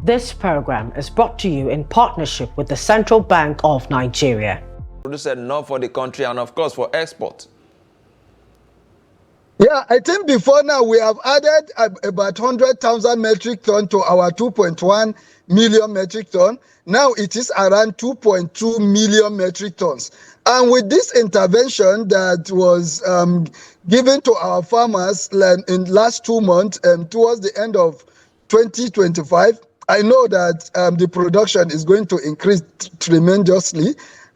This program is brought to you in partnership with the Central Bank of Nigeria. Produce enough for the country and of course for export. Yeah, I think before now we have added about 100,000 metric ton to our 2.1 million metric ton. Now it is around 2.2 million metric tons. And with this intervention that was given to our farmers in last 2 months towards the end of 2025, I know that the production is going to increase tremendously.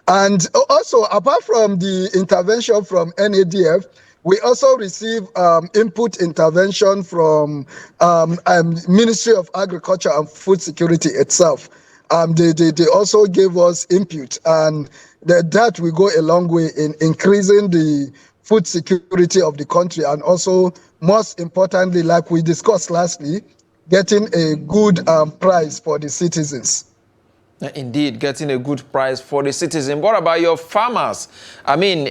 And also, apart from the intervention from NADF, we also receive input intervention from Ministry of Agriculture and Food Security itself. They also gave us input, and that will go a long way in increasing the food security of the country, and also, most importantly, like we discussed lastly, getting a good price for the citizens. Indeed, getting a good price for the citizen. What about your farmers? I mean,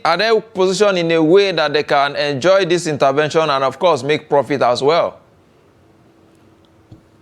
are they positioned in a way that they can enjoy this intervention and, of course, make profit as well?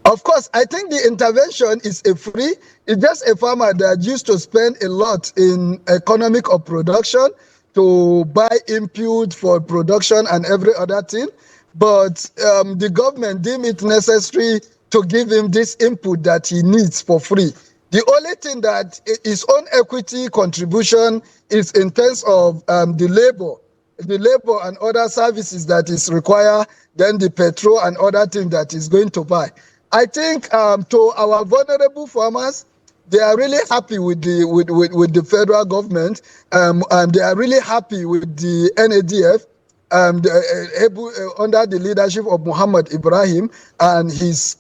Of course, I think the intervention is free. It's just a farmer that used to spend a lot in economic of production to buy input for production and every other thing. But the government deemed it necessary to give him this input that he needs for free. The only thing that his own equity contribution is in terms of the labor and other services that is required, then the petrol and other things that is going to buy. I think to our vulnerable farmers, they are really happy with the federal government, and they are really happy with the NADF. Under the leadership of Muhammad Ibrahim and his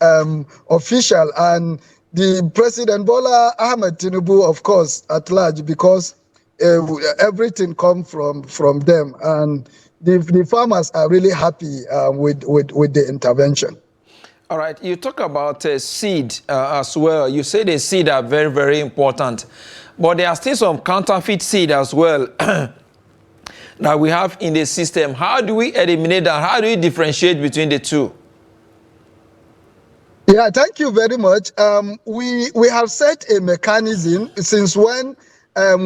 official, and the President Bola Ahmed Tinubu, of course, at large, because everything comes from them, and the farmers are really happy with the intervention. All right, you talk about seed as well. You say the seed are very, very important, but there are still some counterfeit seed as well that we have in the system. How do we eliminate that? How do we differentiate between the two? Yeah, thank you very much. We have set a mechanism since when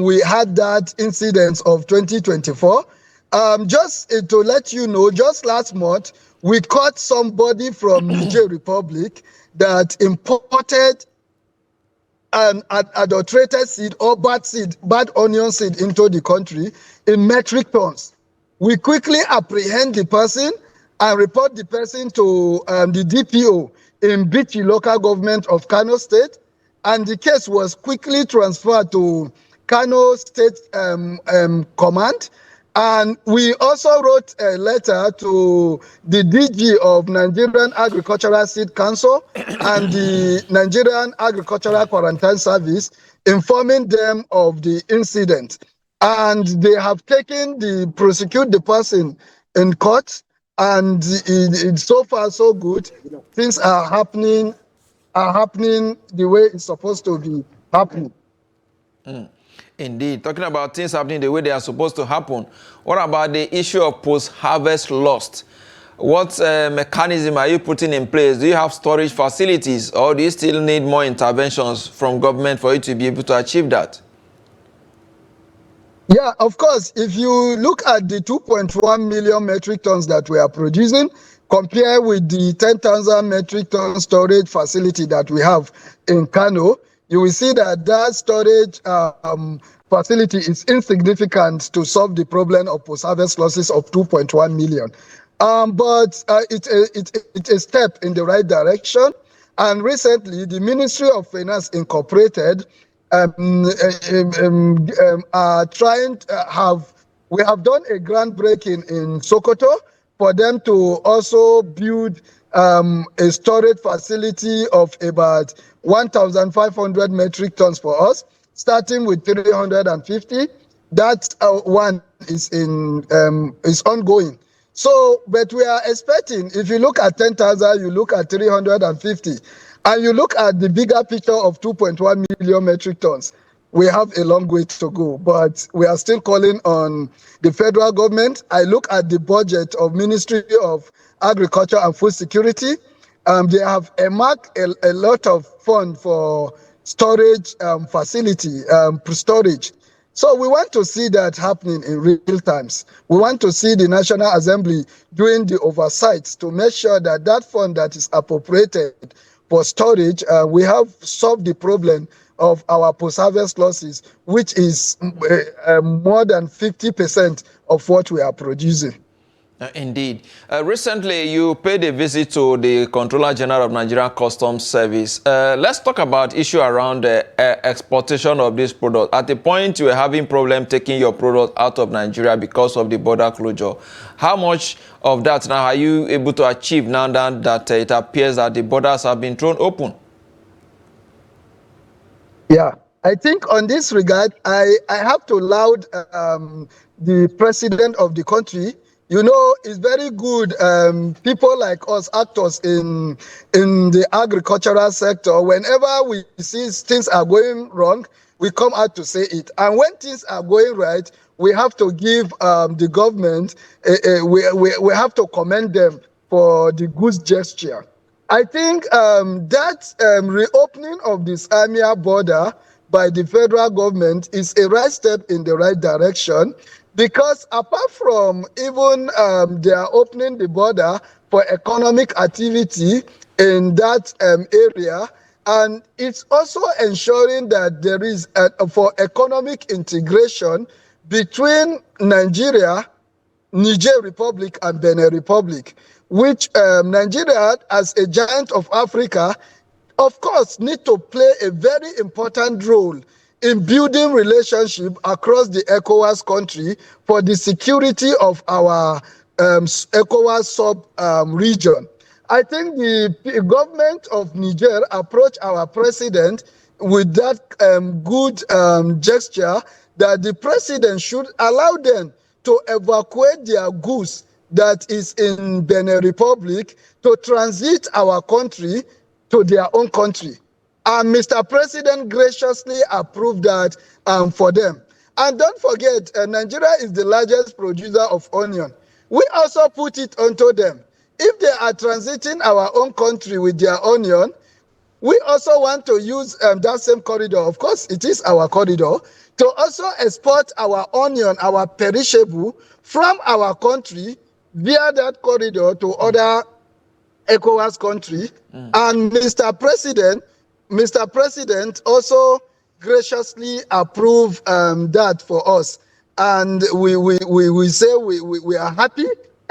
we had that incident of 2024. Just to let you know, just last month, we caught somebody from Niger Republic that imported an adulterated seed or bad onion seed into the country in metric tons. We quickly apprehend the person and report the person to the DPO in Bichi local government of Kano State, and the case was quickly transferred to Kano State Command. And we also wrote a letter to the DG of Nigerian Agricultural Seed Council and the Nigerian Agricultural Quarantine Service, informing them of the incident. And they have prosecute the person in court, and it's so far so good. Things are happening the way it's supposed to be happening. Indeed. Talking about things happening the way they are supposed to happen, what about the issue of post-harvest loss? What mechanism are you putting in place? Do you have storage facilities, or do you still need more interventions from government for you to be able to achieve that? Yeah, of course. If you look at the 2.1 million metric tons that we are producing, compare with the 10,000 metric ton storage facility that we have in Kano, you will see that storage facility is insignificant to solve the problem of post-harvest losses of 2.1 million. But it's a step in the right direction. And recently, the Ministry of Finance Incorporated are trying to we have done a groundbreaking in Sokoto for them to also build a storage facility of about 1,500 metric tons for us, starting with 350. That one is ongoing. So, but we are expecting, if you look at 10,000, you look at 350, and you look at the bigger picture of 2.1 million metric tons, we have a long way to go, but we are still calling on the federal government. I look at the budget of Ministry of Agriculture and Food Security. They have earmarked a lot of fund for storage facility, storage. So we want to see that happening in real times. We want to see the National Assembly doing the oversights to make sure that that fund that is appropriated for storage, we have solved the problem of our post-harvest losses, which is more than 50% of what we are producing. Indeed. Recently, you paid a visit to the Controller General of Nigerian Customs Service. Let's talk about issue around the exportation of this product. At the point you were having problem taking your product out of Nigeria because of the border closure. How much of that now are you able to achieve now that it appears that the borders have been thrown open? Yeah, I think on this regard, I have to laud the president of the country. You know, it's very good. People like us, actors in the agricultural sector, whenever we see things are going wrong, we come out to say it. And when things are going right, we have to give the government, we have to commend them for the good gesture. I think that reopening of the Samia border by the federal government is a right step in the right direction, because apart from even they are opening the border for economic activity in that area, and it's also ensuring that there is for economic integration between Nigeria, Niger Republic, and Benin Republic, which Nigeria, as a giant of Africa, of course, need to play a very important role in building relationship across the ECOWAS country for the security of our ECOWAS sub-region. I think the government of Niger approached our president with that good gesture that the president should allow them to evacuate their goods that is in Benin Republic to transit our country to their own country. And Mr. President graciously approved that for them. And don't forget, Nigeria is the largest producer of onion. We also put it onto them. If they are transiting our own country with their onion, we also want to use that same corridor. Of course, it is our corridor, to also export our onion, our perishable, from our country via that corridor to other ECOWAS country. And Mr. President also graciously approved that for us. And we say we are happy.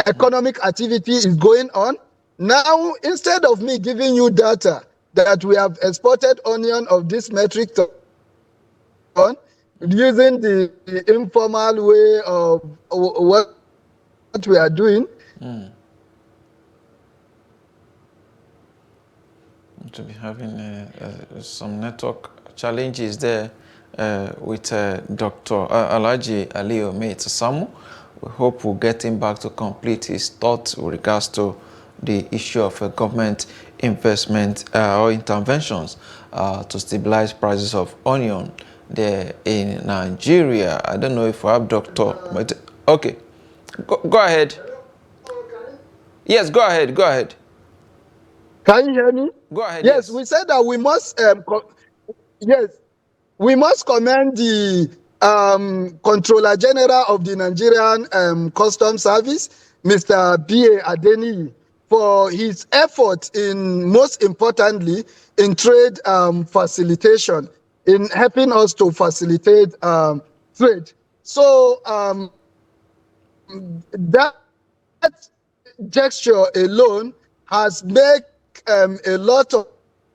Economic activity is going on. Now, instead of me giving you data that we have exported onion of this metric ton, using the informal way of what we are doing. To be having some network challenges there with Dr. Alhaji Aliyu Maitasamu. We hope we'll get him back to complete his thoughts with regards to the issue of government investment or interventions to stabilize prices of onion there in Nigeria. I don't know if we have Dr. Okay, go ahead. Yes, go ahead. Can you hear me? Go ahead. Yes, we said that we must. We must commend the Controller General of the Nigerian Customs Service, Mr. B.A. Adeniyi, for his effort in, most importantly, in trade facilitation, in helping us to facilitate trade. So that gesture alone has made a lot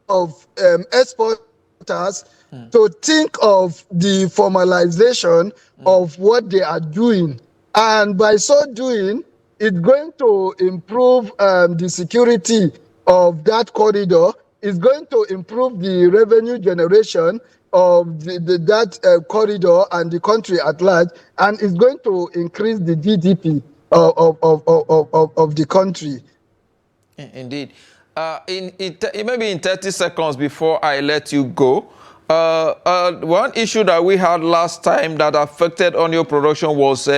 of exporters to think of the formalization of what they are doing. And by so doing, it's going to improve the security of that corridor. It's going to improve the revenue generation of that corridor and the country at large, and it's going to increase the GDP of the country. Indeed. Maybe in 30 seconds before I let you go, one issue that we had last time that affected onion production was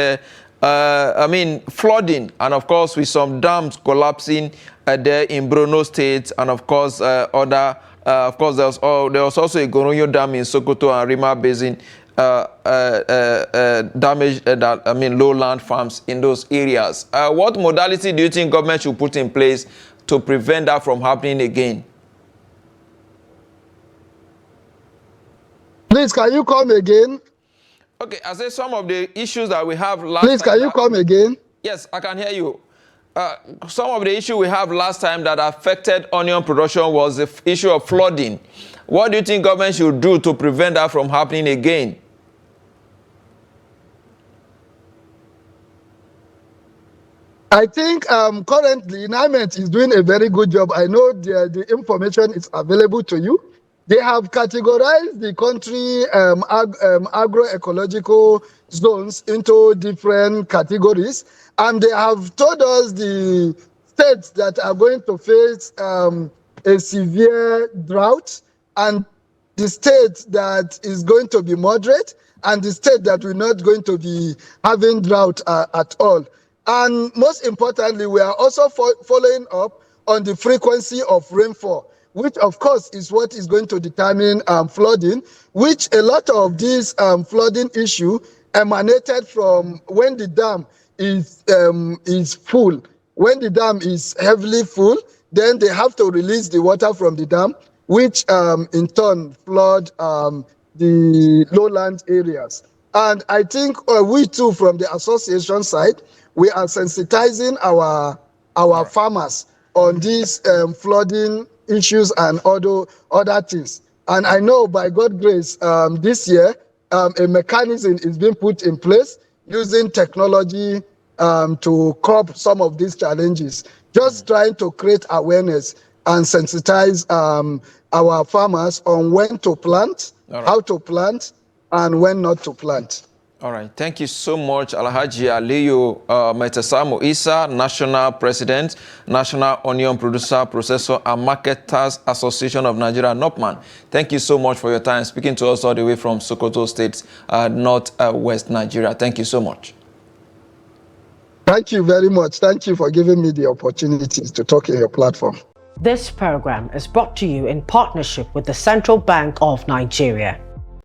flooding, and of course with some dams collapsing there in Borno State, and of course other. Of course, there was also a Goronyo Dam in Sokoto and Rima Basin damage lowland farms in those areas. What modality do you think government should put in place to prevent that from happening again? Please, can you come again? Okay, I say some of the issues that we have last Please, can you come again? Yes, I can hear you. Some of the issue we have last time that affected onion production was the issue of flooding. What do you think government should do to prevent that from happening again? I think currently NIMET is doing a very good job. I know the information is available to you. They have categorized the country agroecological zones into different categories, and they have told us the states that are going to face a severe drought, and the state that is going to be moderate, and the state that we're not going to be having drought at all. And most importantly, we are also following up on the frequency of rainfall, which of course is what is going to determine flooding, which a lot of this flooding issue emanated from when the dam is full. When the dam is heavily full, then they have to release the water from the dam, which in turn flood the lowland areas. And I think we too, from the association side, we are sensitizing our farmers on these flooding issues and other things. And I know by God's grace, this year, a mechanism is being put in place using technology to curb some of these challenges, just trying to create awareness and sensitize our farmers on when to plant, how to plant, and when not to plant. All right. Thank you so much, Alhaji Aliyu Maitasamu Isah, National President, National Onion Producer, Processor and Marketers Association of Nigeria, NOPPMAN. Thank you so much for your time speaking to us all the way from Sokoto State, West Nigeria. Thank you so much. Thank you very much. Thank you for giving me the opportunity to talk in your platform. This program is brought to you in partnership with the Central Bank of Nigeria.